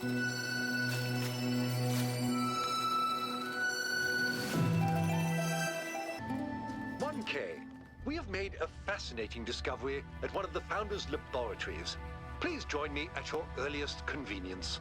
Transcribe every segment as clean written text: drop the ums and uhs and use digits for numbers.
We have made a fascinating discovery at one of the Founder's laboratories. Please join me at your earliest convenience.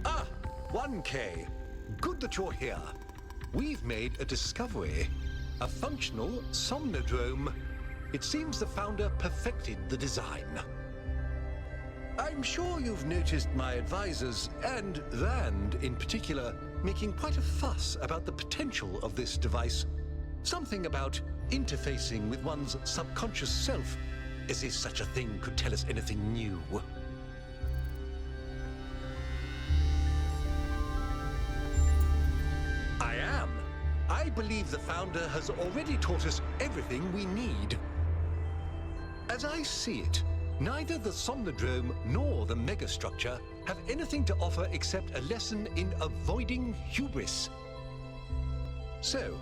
Ah, 1K. Good that you're here. We've made a discovery. A functional somnodrome. It seems the Founder perfected the design. I'm sure you've noticed my advisors, and Rand in particular, making quite a fuss about the potential of this device. Something about interfacing with one's subconscious self, as if such a thing could tell us anything new. I am. I believe the Founder has already taught us everything we need. As I see it, neither the somnodrome nor the megastructure have anything to offer except a lesson in avoiding hubris. So,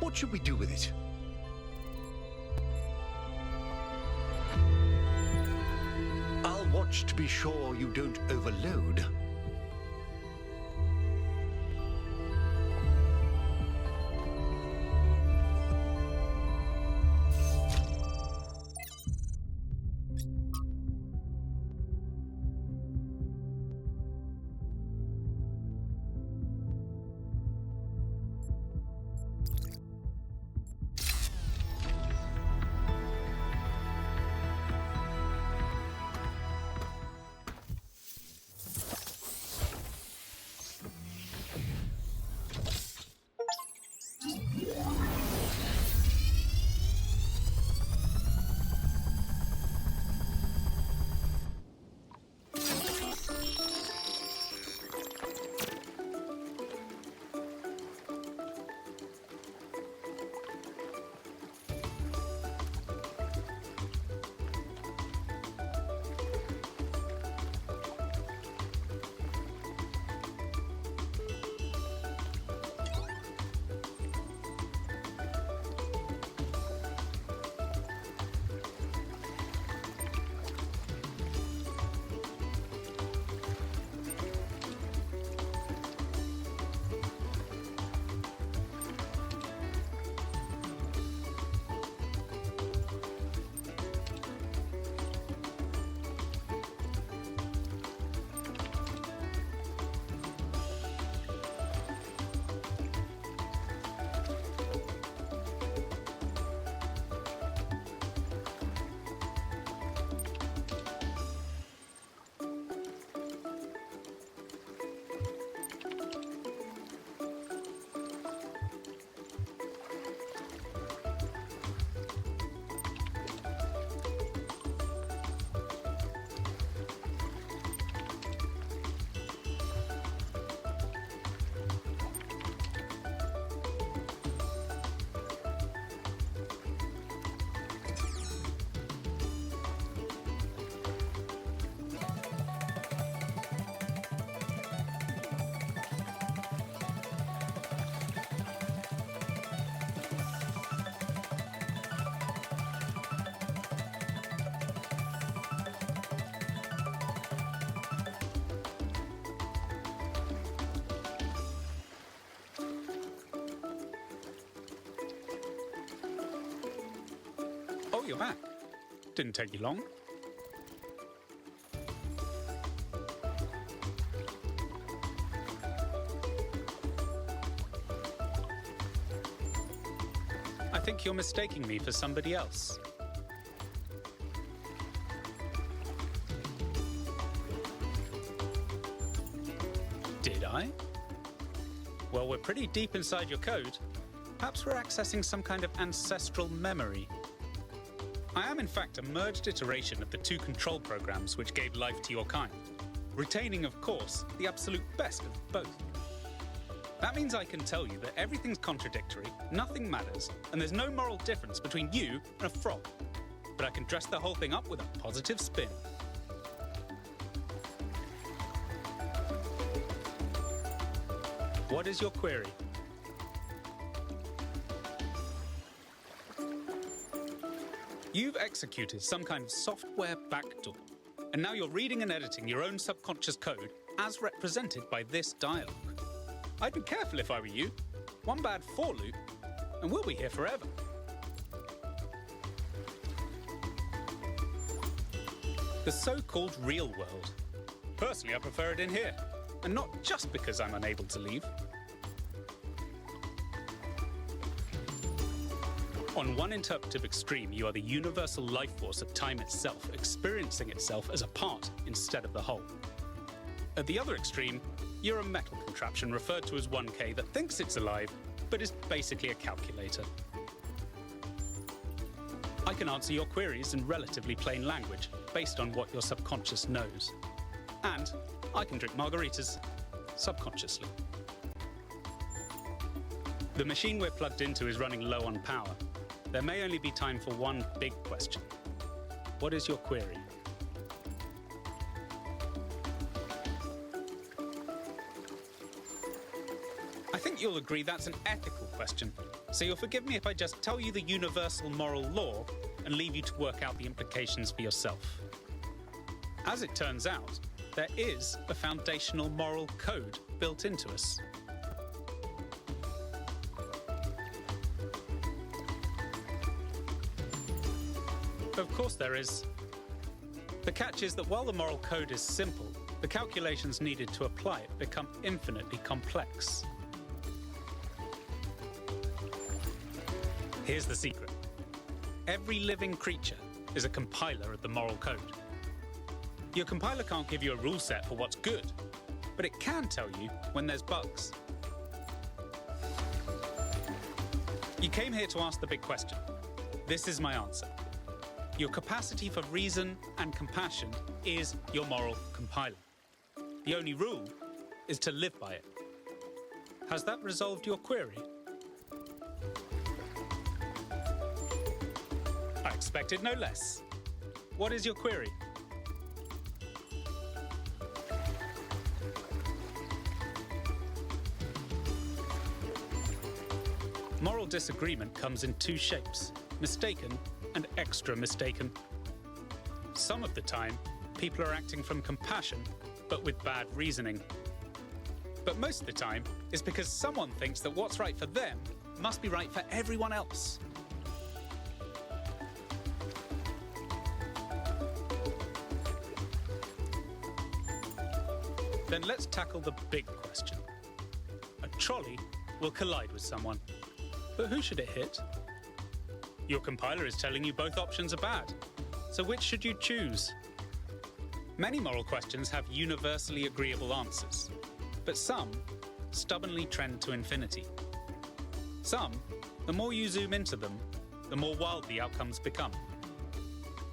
what should we do with it? I'll watch to be sure you don't overload. you're back. Didn't take you long. I think you're mistaking me for somebody else. Did I? Well, we're pretty deep inside your code. Perhaps we're accessing some kind of ancestral memory. I am, in fact, a merged iteration of the two control programs which gave life to your kind, retaining, of course, the absolute best of both. That means I can tell you that everything's contradictory, nothing matters, and there's no moral difference between you and a frog. But I can dress the whole thing up with a positive spin. What is your query? You've executed some kind of software backdoor, and now you're reading and editing your own subconscious code as represented by this dialogue. I'd be careful if I were you. One bad for loop, and we'll be here forever. The so-called real world. Personally, I prefer it in here, and not just because I'm unable to leave. On one interpretive extreme, you are the universal life force of time itself, experiencing itself as a part instead of the whole. At the other extreme, you're a metal contraption referred to as 1K that thinks it's alive, but is basically a calculator. I can answer your queries in relatively plain language, based on what your subconscious knows. And I can drink margaritas subconsciously. The machine we're plugged into is running low on power. There may only be time for one big question. What is your query? I think you'll agree that's an ethical question, so you'll forgive me if I just tell you the universal moral law and leave you to work out the implications for yourself. As it turns out, there is a foundational moral code built into us. Of course there is. The catch is that while the moral code is simple, the calculations needed to apply it become infinitely complex. Here's the secret. Every living creature is a compiler of the moral code. Your compiler can't give you a rule set for what's good, but it can tell you when there's bugs. You came here to ask the big question. This is my answer. Your capacity for reason and compassion is your moral compiler. The only rule is to live by it. Has that resolved your query? I expected no less. What is your query? Moral disagreement comes in two shapes: mistaken and extra mistaken. Some of the time, people are acting from compassion, but with bad reasoning. But most of the time, it's because someone thinks that what's right for them must be right for everyone else. Then let's tackle the big question. A trolley will collide with someone, but who should it hit? Your compiler is telling you both options are bad, so which should you choose? Many moral questions have universally agreeable answers, but some stubbornly trend to infinity. Some, the more you zoom into them, the more wild the outcomes become.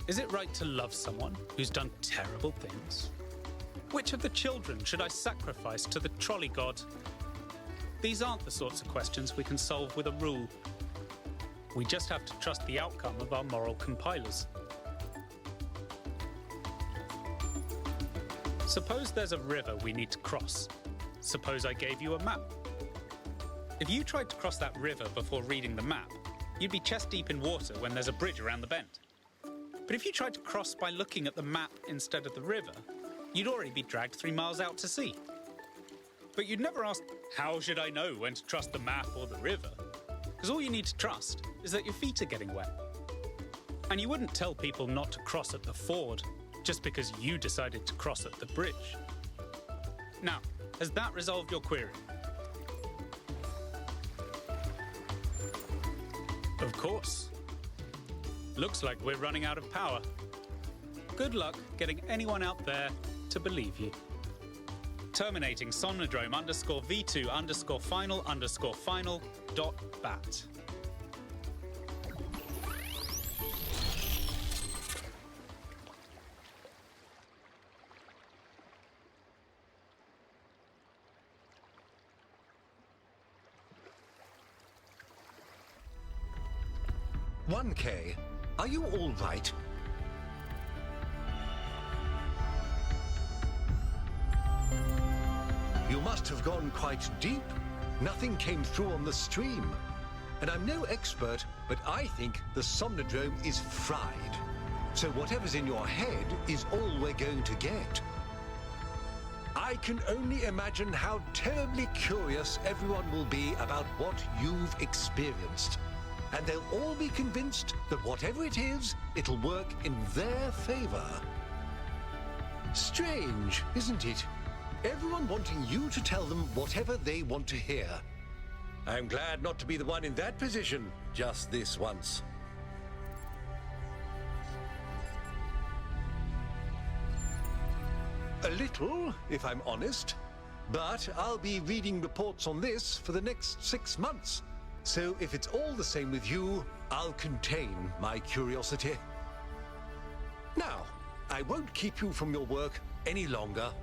Is it right to love someone who's done terrible things? Which of the children should I sacrifice to the trolley god? These aren't the sorts of questions we can solve with a rule. We just have to trust the outcome of our moral compilers. Suppose there's a river we need to cross. Suppose I gave you a map. If you tried to cross that river before reading the map, you'd be chest deep in water when there's a bridge around the bend. But if you tried to cross by looking at the map instead of the river, you'd already be dragged 3 miles out to sea. But you'd never ask, how should I know when to trust the map or the river? Because all you need to trust is that your feet are getting wet. And you wouldn't tell people not to cross at the ford just because you decided to cross at the bridge. Now, has that resolved your query? Of course. Looks like we're running out of power. Good luck getting anyone out there to believe you. Terminating somnodrome _V2_final_final.bat. "1K, are you all right?" "You must have gone quite deep. Nothing came through on the stream. And I'm no expert, but I think the somnodrome is fried. So whatever's in your head is all we're going to get. I can only imagine how terribly curious everyone will be about what you've experienced. And they'll all be convinced that whatever it is, it'll work in their favor. Strange, isn't it? Everyone wanting you to tell them whatever they want to hear. I'm glad not to be the one in that position just this once." "A little, if I'm honest. But I'll be reading reports on this for the next 6 months. So if it's all the same with you, I'll contain my curiosity. Now, I won't keep you from your work any longer."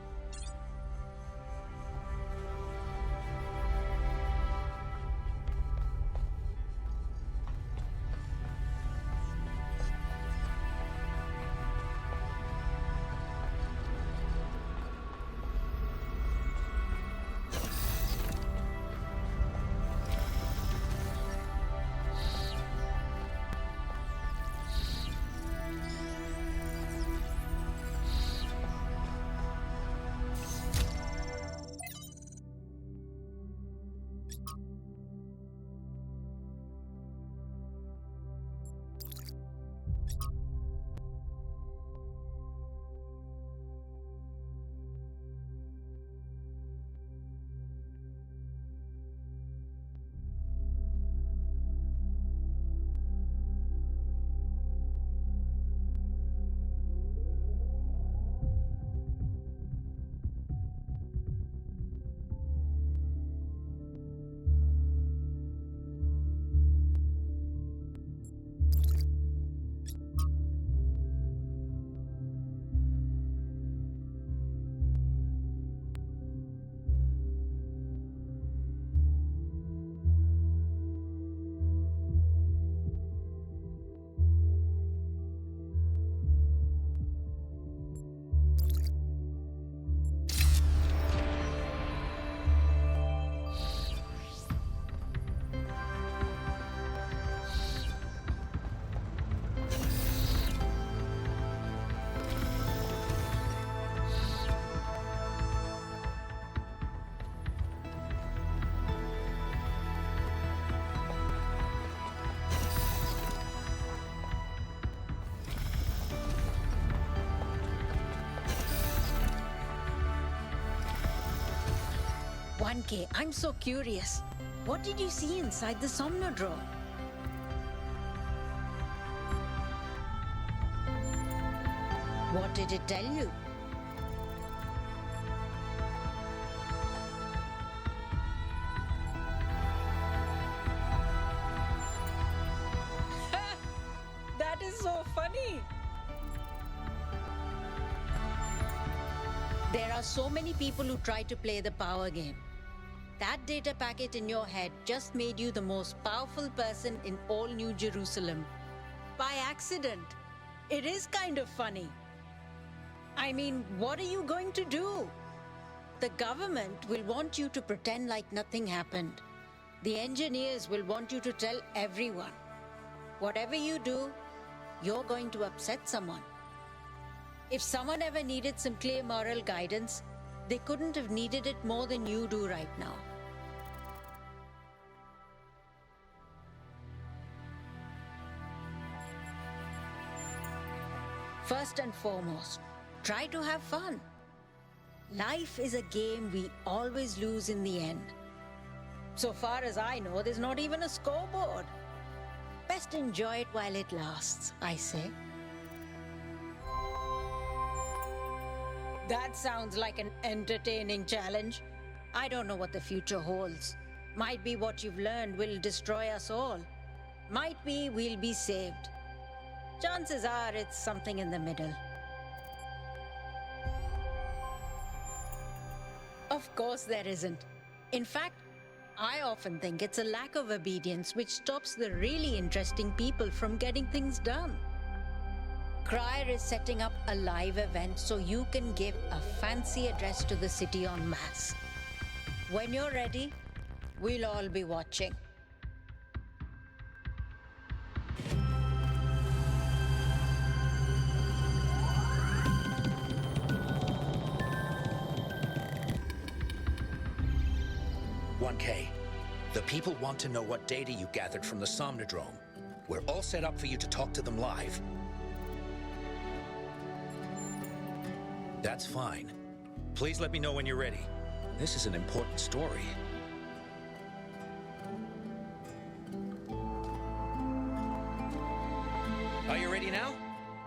"1K, I'm so curious. What did you see inside the somnodrome?" "What did it tell you?" That is so funny. There are so many people who try to play the power game. That data packet in your head just made you the most powerful person in all New Jerusalem. By accident. It is kind of funny. I mean, what are you going to do? The government will want you to pretend like nothing happened. The engineers will want you to tell everyone. Whatever you do, you're going to upset someone. If someone ever needed some clear moral guidance, they couldn't have needed it more than you do right now. First and foremost, try to have fun. Life is a game we always lose in the end. So far as I know, there's not even a scoreboard. Best enjoy it while it lasts, I say. That sounds like an entertaining challenge. I don't know what the future holds. Might be what you've learned will destroy us all. Might be we'll be saved. Chances are it's something in the middle. Of course there isn't. In fact, I often think it's a lack of obedience which stops the really interesting people from getting things done. Crier is setting up a live event so you can give a fancy address to the city en masse. When you're ready, we'll all be watching. The people want to know what data you gathered from the somnodrome. We're all set up for you to talk to them live. That's fine. Please let me know when you're ready. This is an important story. Are you ready now?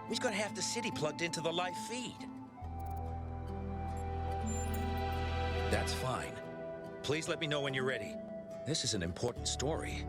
We've got half the city plugged into the live feed. That's fine. Please let me know when you're ready. This is an important story.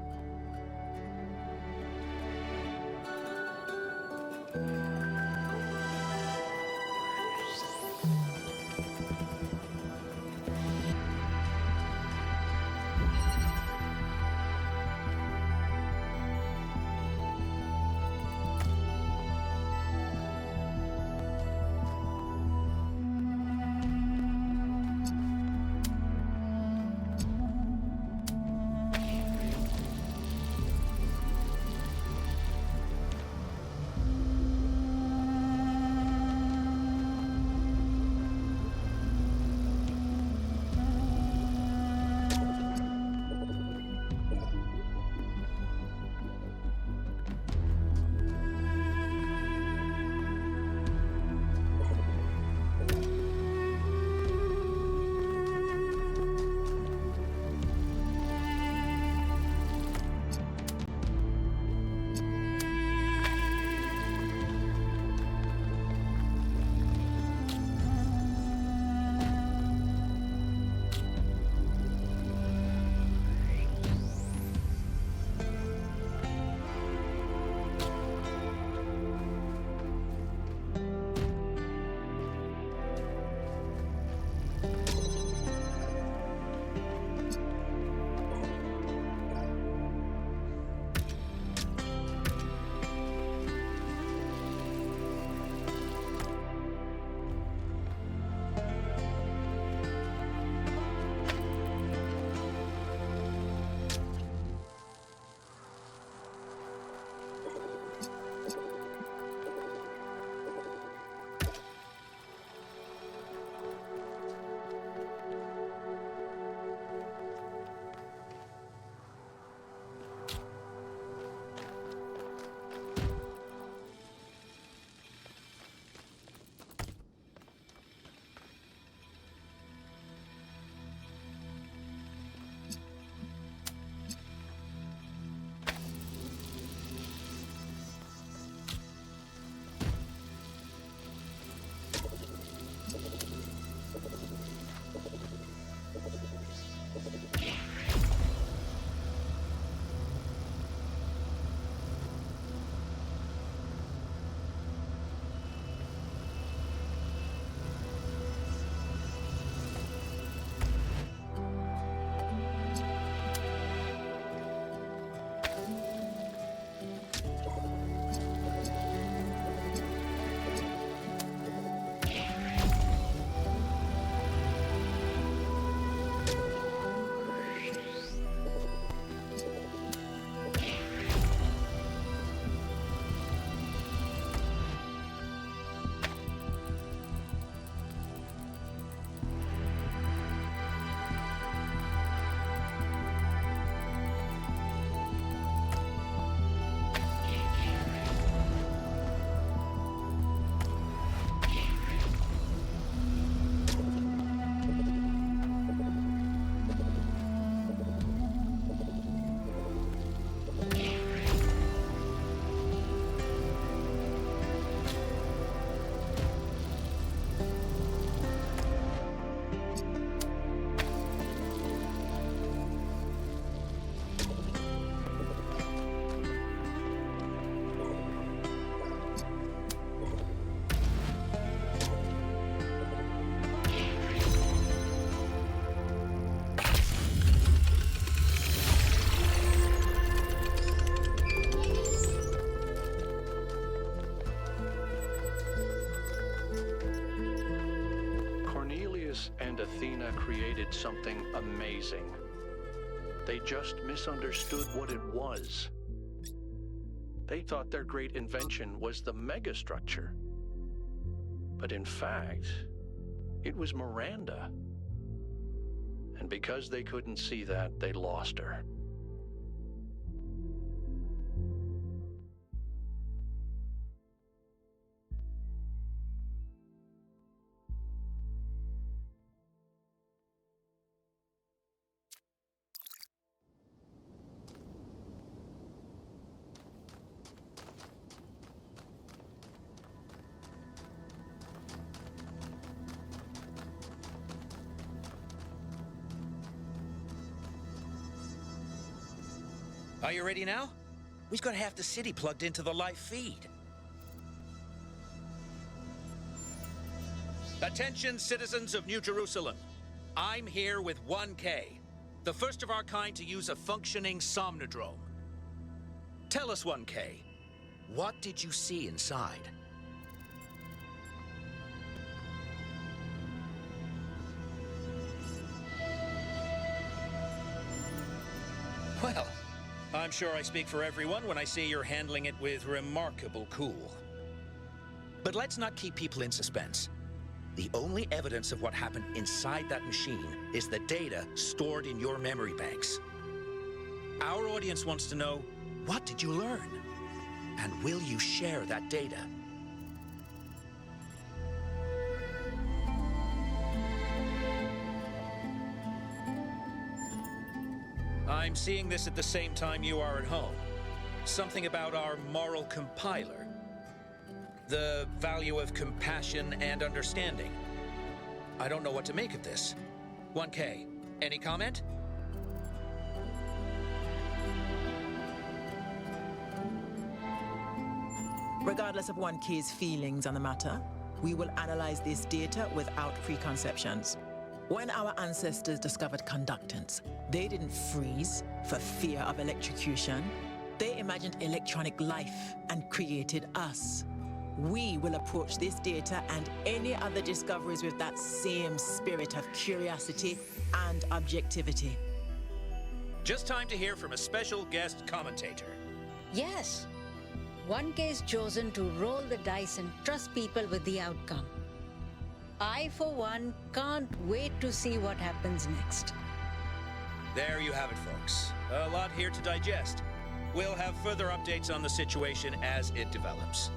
Athena created something amazing. They just misunderstood what it was. They thought their great invention was the megastructure. But in fact, it was Miranda. And because they couldn't see that, they lost her. Are you ready now? We've got half the city plugged into the live feed. Attention, citizens of New Jerusalem. I'm here with 1K, the first of our kind to use a functioning somnodrome. Tell us, 1K, what did you see inside? Well, I'm sure I speak for everyone when I say you're handling it with remarkable cool. But let's not keep people in suspense. The only evidence of what happened inside that machine is the data stored in your memory banks. Our audience wants to know, what did you learn? And will you share that data? I'm seeing this at the same time you are at home. Something about our moral compiler. The value of compassion and understanding. I don't know what to make of this. 1K, any comment? Regardless of 1K's feelings on the matter, we will analyze this data without preconceptions. When our ancestors discovered conductance, they didn't freeze for fear of electrocution. They imagined electronic life and created us. We will approach this data and any other discoveries with that same spirit of curiosity and objectivity. Just time to hear from a special guest commentator. Yes. 1K is chosen to roll the dice and trust people with the outcome. I, for one, can't wait to see what happens next. There you have it, folks. A lot here to digest. We'll have further updates on the situation as it develops.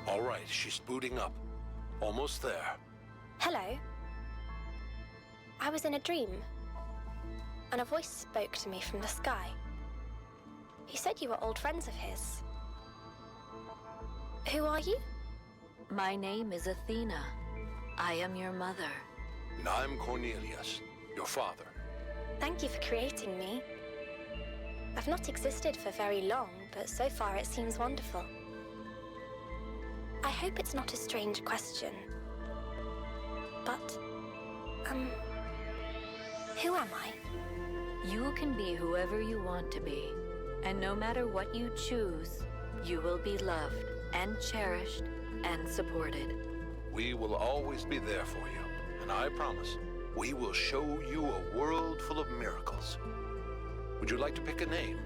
All right, she's booting up. Almost there. Hello. I was in a dream, and a voice spoke to me from the sky. He said you were old friends of his. Who are you? My name is Athena. I am your mother. And I'm Cornelius, your father. Thank you for creating me. I've not existed for very long, but so far it seems wonderful. I hope it's not a strange question, but, who am I? You can be whoever you want to be, and no matter what you choose, you will be loved and cherished and supported. We will always be there for you, and I promise we will show you a world full of miracles. Would you like to pick a name?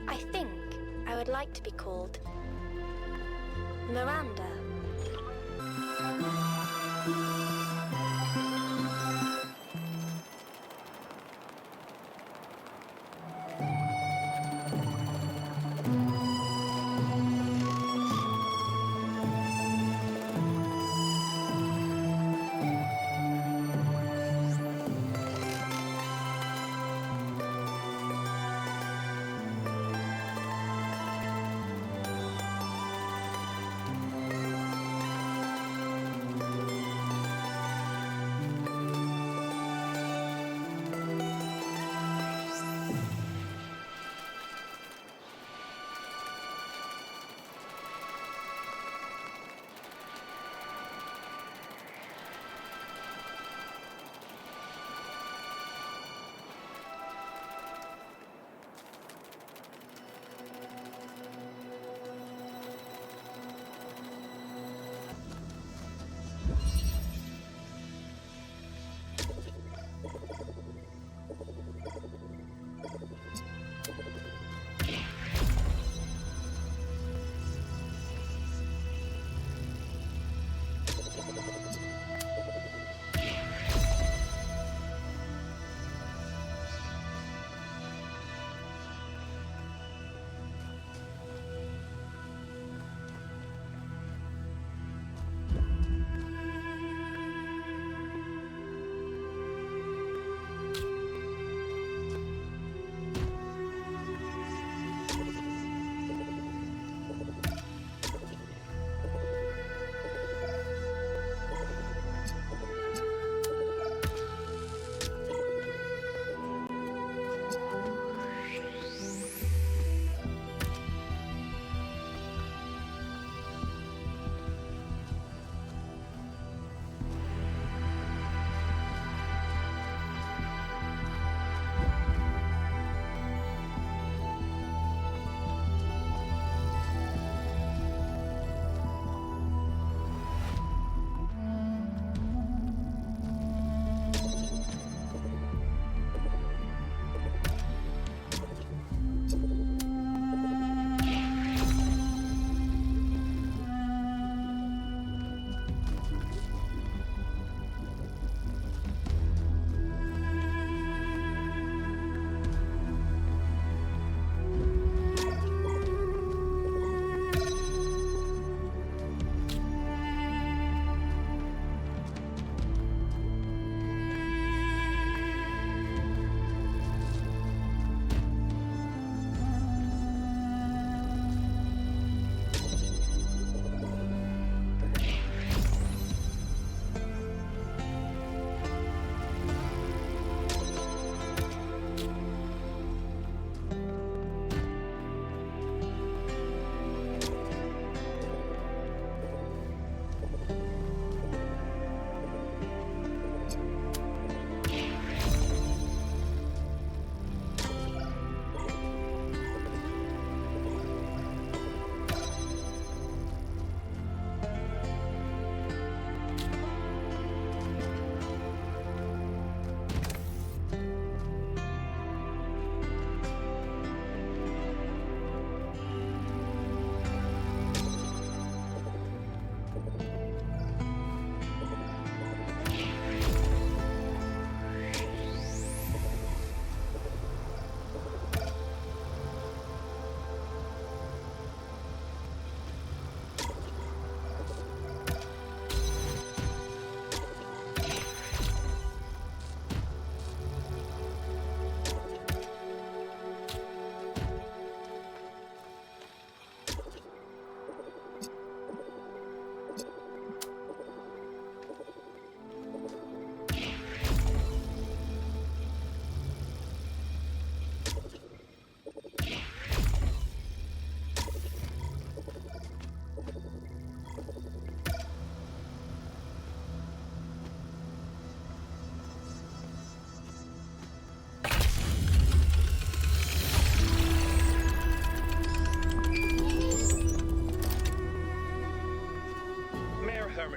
I think I would like to be called Miranda.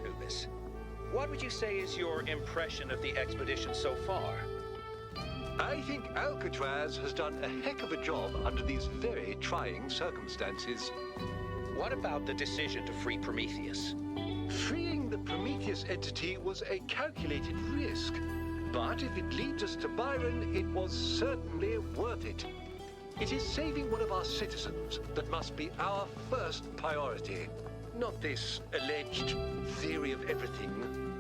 Anubis. What would you say is your impression of the expedition so far? I think Alcatraz has done a heck of a job under these very trying circumstances. What about the decision to free Prometheus? Freeing the Prometheus entity was a calculated risk, but if it leads us to Byron, it was certainly worth it. It is saving one of our citizens that must be our first priority, not this alleged theory of everything.